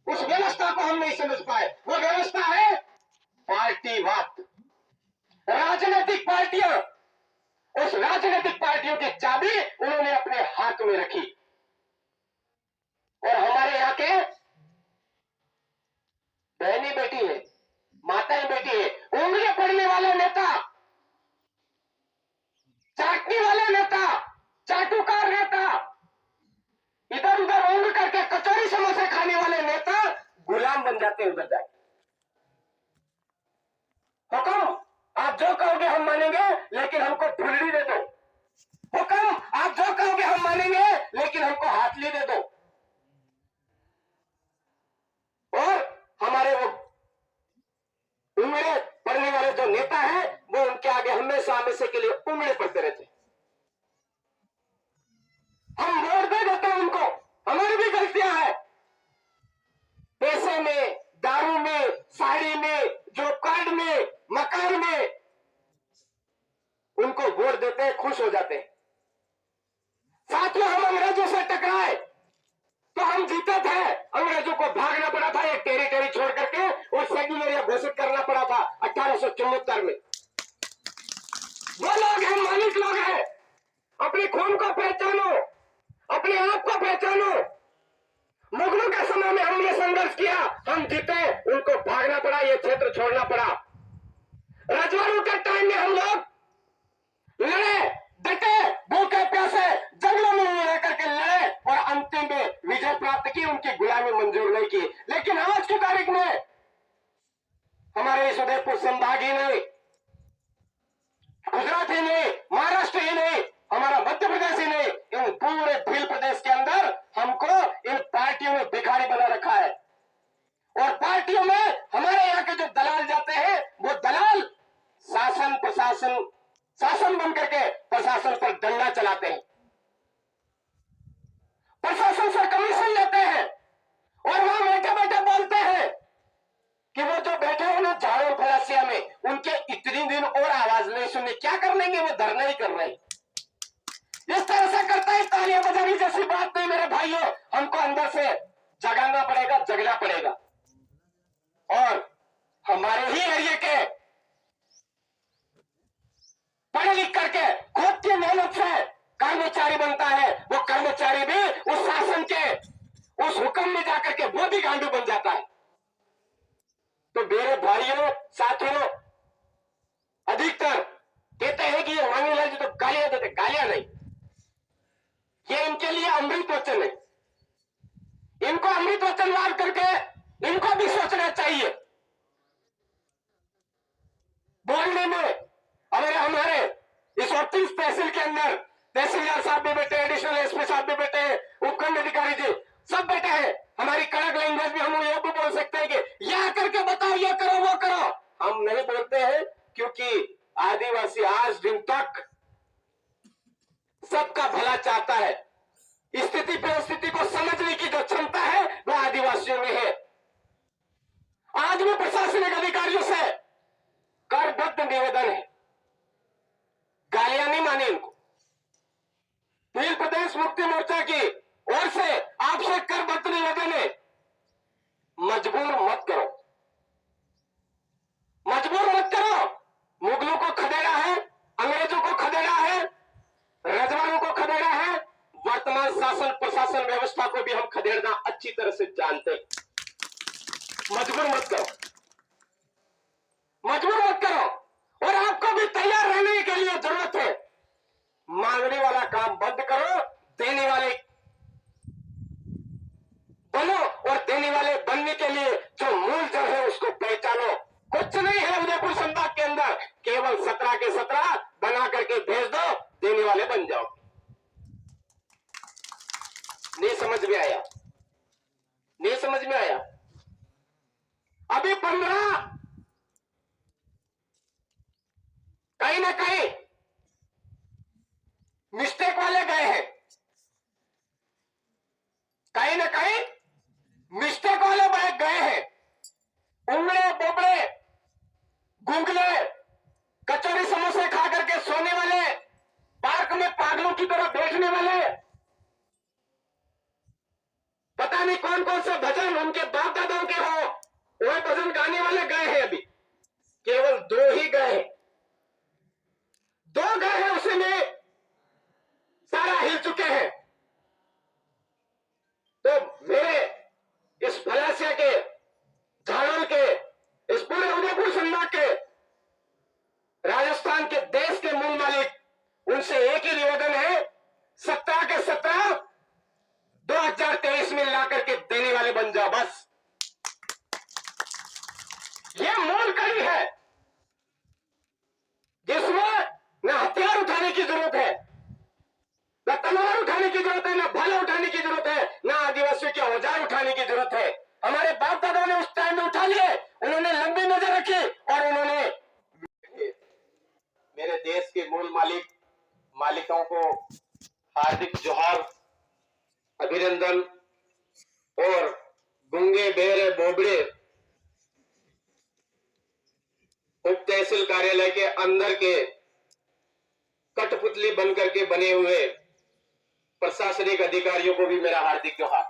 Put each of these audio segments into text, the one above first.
उस व्यवस्था को हम नहीं समझ पाए। वो व्यवस्था है पार्टीवाद। राजनीतिक पार्टियां, उस राजनीतिक पार्टियों की चाबी उन्होंने अपने हाथ में रखी। और हमारे यहां के बहनी बेटी है, माताएं बेटी है, उंगलियां पड़ने वाला नेता, चाटने वाला नेता, चाटुकार नेता, इधर उधर उंग करके कचौरी समोसे खाने वाले नेता गुलाम बन जाते हैं उधर जाके। हुक्म आप जो कहोगे हम मानेंगे, लेकिन हमको फुलड़ी दे दो। हुक्म आप जो कहोगे हम मानेंगे, लेकिन हमको हाथली दे दो। और हमारे वो उंगली पड़ने वाले जो नेता है, वो उनके आगे हमेशा हमेशा के लिए उंगली पड़ते रहते। हम वोट दे देते हैं उनको, हमारी भी गलतियां हैं। पैसे में, दारू में, साड़ी में, जॉब कार्ड में, मकान में उनको वोट देते हैं, खुश हो जाते हैं। साथियों, हम अंग्रेजों से टकराए तो हम जीते थे। अंग्रेजों को भागना पड़ा था एक टेरिटरी छोड़ करके, और सेक्युलर एरिया घोषित करना पड़ा था 1874 में। वो लोग हैं, मालिक लोग हैं। अपने खून को पहचानो, अपने आप को पहचानो। मुगलों के समय में हमने संघर्ष किया, हम जीते, उनको भागना पड़ा, ये क्षेत्र छोड़ना पड़ा। रजवाड़ों के टाइम में हम लोग लड़े, डटे, भूखे प्यासे जंगलों में रह करके लड़े, और अंतिम में विजय प्राप्त की, उनकी गुलामी मंजूर नहीं की। लेकिन आज की तारीख में हमारे इस उदयपुर संभाग ही नहीं, गुजरात ही नहीं, महाराष्ट्र ही नहीं, हमारा मध्य प्रदेश ही नहीं, इन पूरे भील प्रदेश के अंदर हमको इन पार्टियों ने भिखारी बना रखा है। और पार्टियों में हमारे यहाँ के जो दलाल जाते हैं, वो दलाल शासन प्रशासन, शासन बन करके प्रशासन पर डंडा चलाते हैं, प्रशासन से कमीशन लेते हैं, और वहां बैठे बैठे बोलते हैं कि वो जो बैठे हैं ना झाड़ू फलासिया में, उनके इतनी दिन और आवाज नहीं सुननी, क्या कर लेंगे, वो धरना ही कर रहे हैं। इस तरह से करता है, तालियां बजाने जैसी बात नहीं मेरे भाइयों। हमको अंदर से जगाना पड़ेगा, जगना पड़ेगा। और हमारे ही एरिया के पढ़ लिख करके खुद की मेहनत से कर्मचारी बनता है, वो कर्मचारी भी उस शासन के उस हुक्म में जाकर के वो भी गांडू बन जाता है। तो मेरे भाइयों साथियों, अधिकतर कहते हैं कि ये मांगीलाल जी तो गालियां देते, गालियां नहीं, ये इनके लिए अमृत वचन है। इनको अमृत वचन मान करके इनको भी सोचना चाहिए। बोलने में हमारे इस 38 तहसील के अंदर तहसीलदार साहब भी बैठे, एडिशनल एसपी साहब भी बैठे, उपखंड अधिकारी जी सब बैठे हैं। हमारी कड़क लैंग्वेज में हम ये भी बोल सकते हैं कि यह करके बताओ, ये करो, वो करो। हम नहीं बोलते हैं, क्योंकि आदिवासी आज दिन तक सबका भला चाहता है। स्थिति परिस्थिति को समझने की जो क्षमता है, वो आदिवासियों में है। आज भी प्रशासनिक अधिकारियों से करबद्ध निवेदन है, गालियां नहीं माने इनको। भील प्रदेश मुक्ति मोर्चा की ओर से आपसे करबद्ध निवेदन है, मजबूर मत करो, मजबूर मत करो। मुगलों को खदेड़ा है, अंग्रेजों को खदेड़ा है, रजवाड़ों को खदेड़ा है, वर्तमान शासन प्रशासन व्यवस्था को भी हम खदेड़ना अच्छी तरह से जानते हैं। मजबूर मत करो, मजबूर मत करो। और आपको भी तैयार रहने के लिए जरूरत है। मांगने वाला काम बंद करो, देने वाले बनो, और देने वाले बनने के लिए जो मूल जड़ है उसको पहचानो। कुछ नहीं है उदयपुर संभाग के अंदर, केवल 17 के 17 बना करके भेज दो, देने वाले बन जाओ। नहीं समझ में आया? नहीं समझ में आया? अभी 15 कहीं ना कहीं मिस्टेक वाले गए हैं, कहीं ना कहीं मिस्टेक वाले गए हैं। उंगले बोबड़े गुंगले कचौरी समोसे खा करके सोने वाले, पार्क में पागलों की तरह बैठने वाले, पता नहीं कौन कौन से भजन उनके बाप दादा हमारे बाप दादा ने उस टाइम में उठा लिए, उन्होंने लंबी नजर रखी और उन्होंने मेरे देश के मूल मालिकों को हार्दिक जोहार, अभिनंदन। और गूंगे बहरे बोबड़े उप तहसील कार्यालय के अंदर के कठपुतली बनकर के बने हुए प्रशासनिक अधिकारियों को भी मेरा हार्दिक जोहार।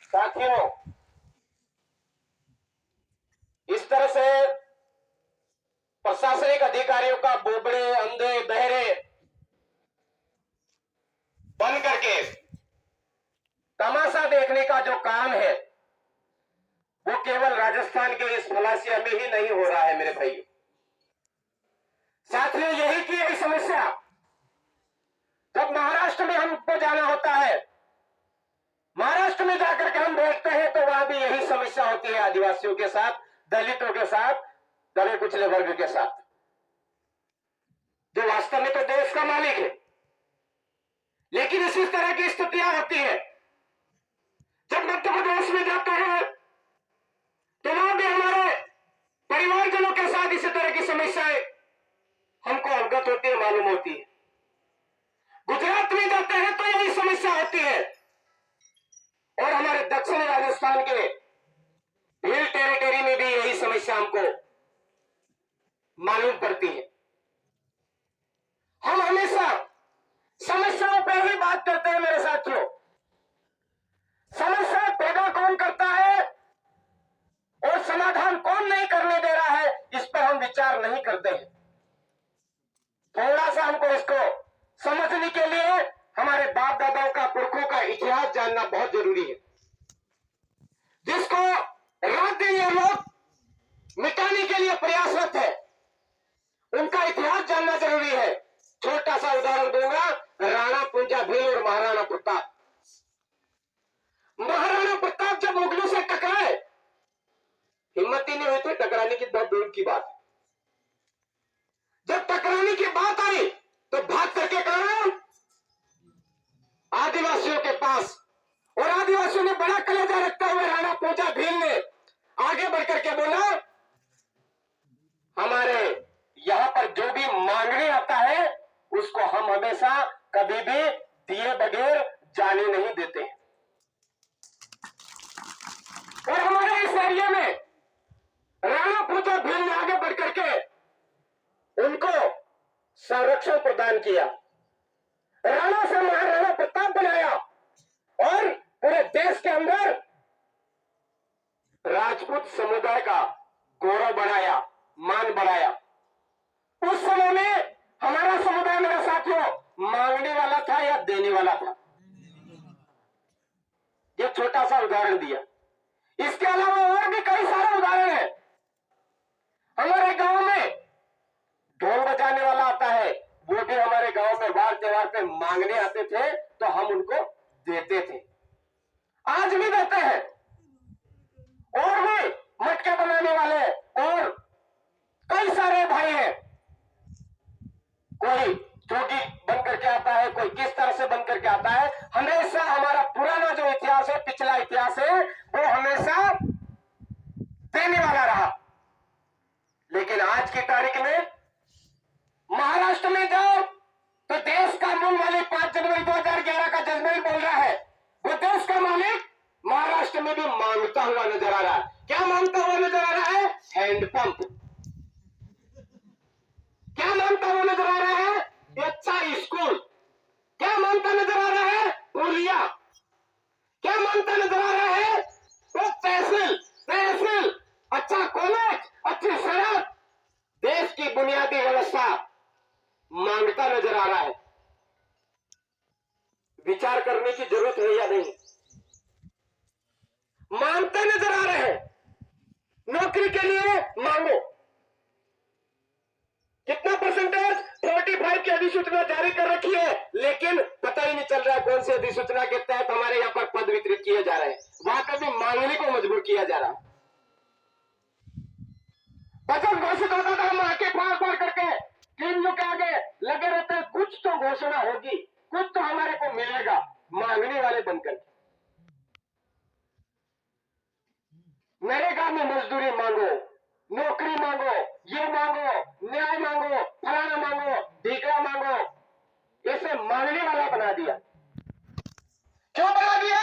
साथियों, इस तरह से प्रशासनिक अधिकारियों का बोबड़े, अंधे, बहरे बन करके तमाशा देखने का जो काम है वो केवल राजस्थान के इस मलासिया में ही नहीं हो रहा है मेरे भाई साथियों। यही की यही समस्या जब महाराष्ट्र में हमको जाना होता है, महाराष्ट्र में जाकर के हम बैठते हैं तो वहां भी यही समस्या होती है आदिवासियों के साथ, दलितों के साथ, दबे कुचले वर्ग के साथ, जो वास्तव में तो देश का मालिक है। लेकिन इसी तरह की स्थितियां होती है। जब मध्य प्रदेश में जाते हैं तो वहां भी हमारे परिवारजनों के साथ इसी तरह की समस्याएं हमको अवगत होती है, मालूम होती है। गुजरात में जाते हैं तो यही समस्या होती है और हमारे दक्षिणी राजस्थान के हिल टेरिटरी में भी यही समस्या हमको मालूम पड़ती है। हम हमेशा समस्याओं पर ही बात करते हैं मेरे साथियों। समस्या पैदा कौन करता है और समाधान कौन नहीं करने दे रहा है, इस पर हम विचार नहीं करते हैं। थोड़ा सा हमको इसको समझने के लिए हमारे बाप दादाओं का, पुरखों का इतिहास जानना बहुत जरूरी है, जिसको रात दिन ये लोग मिटाने के लिए प्रयासरत है। उनका इतिहास जानना जरूरी है। छोटा सा उदाहरण दूंगा, राणा कुंजा भील और महाराणा प्रताप। महाराणा प्रताप जब मुगलों से टकराए, हिम्मत ही नहीं हुई थी, टकराने की बहुत दूर की बात। जब टकराने की बात आई तो भाग करके कहा आदिवासियों के पास, और आदिवासियों ने बड़ा कलेजा रखते हुए राणा कुंजा भील ने आगे बढ़कर के बोला, हमारे यहां पर जो भी मांगने आता है उसको हम हमेशा कभी भी दिए बगैर जाने नहीं देते। और हमारे इस एरिया में राणा कुंजा भील ने आगे बढ़कर के उनको संरक्षण प्रदान किया, राणा से महाराणा प्रताप बनाया और पूरे देश के अंदर राजपूत समुदाय का गौरव बढ़ाया, मान बढ़ाया। उस समय में हमारा समुदाय मेरे साथियों मांगने वाला था या देने वाला था? ये छोटा सा उदाहरण दिया। इसके अलावा और भी कई सारे उदाहरण हैं। हमारे गांव में ढोल बजाने वाला आता है, वो भी हमारे गांव में वार त्योहार पे मांगने आते थे तो हम उनको देते थे, आज भी देते हैं। और भी मटके बनाने वाले और कई सारे भाई हैं, कोई जोगी बन करके आता है, कोई किस तरह से बन करके आता है। हमेशा हमारा पुराना जो इतिहास है, पिछला इतिहास है, वो हमेशा देने वाला रहा। लेकिन आज की तारीख में महाराष्ट्र में जाओ तो देश का मूल मालिक 5 जनवरी 2011 का जजमेंट बोल रहा है, वो देश का मालिक महाराष्ट्र में भी मांगता हुआ नजर आ रहा है। क्या मांगता हुआ नजर आ रहा है? हैंडपंप। क्या मांगता हुआ नजर आ रहा है? अच्छा स्कूल। क्या मांगता नजर आ रहा है? पुलिया। क्या मांगता नजर आ रहा है? तो तहसील, अच्छा कॉलेज, अच्छी सड़क, देश की बुनियादी व्यवस्था मांगता नजर आ रहा है। विचार करने की जरूरत है या नहीं? मांगते नजर आ रहे हैं। नौकरी के लिए मांगो, कितना परसेंटेज? 45 की अधिसूचना जारी कर रखी है, लेकिन पता ही नहीं चल रहा है कौन सी अधिसूचना के तहत हमारे यहाँ पर पद वितरित किए जा रहे हैं। वहां पर भी मांगने को मजबूर किया जा रहा है। बजट घोषित होता था, हम आके फाड़ करके टीवियों के आगे लगे रहते हैं, कुछ तो घोषणा होगी, कुछ तो हमारे को मिलेगा, मांगने वाले बनकर। नरेगा में मजदूरी मांगो, नौकरी मांगो, ये मांगो, न्याय मांगो, फलाना मांगो, ढीकरा मांगो, इसे मांगने वाला बना दिया। क्यों बना दिया?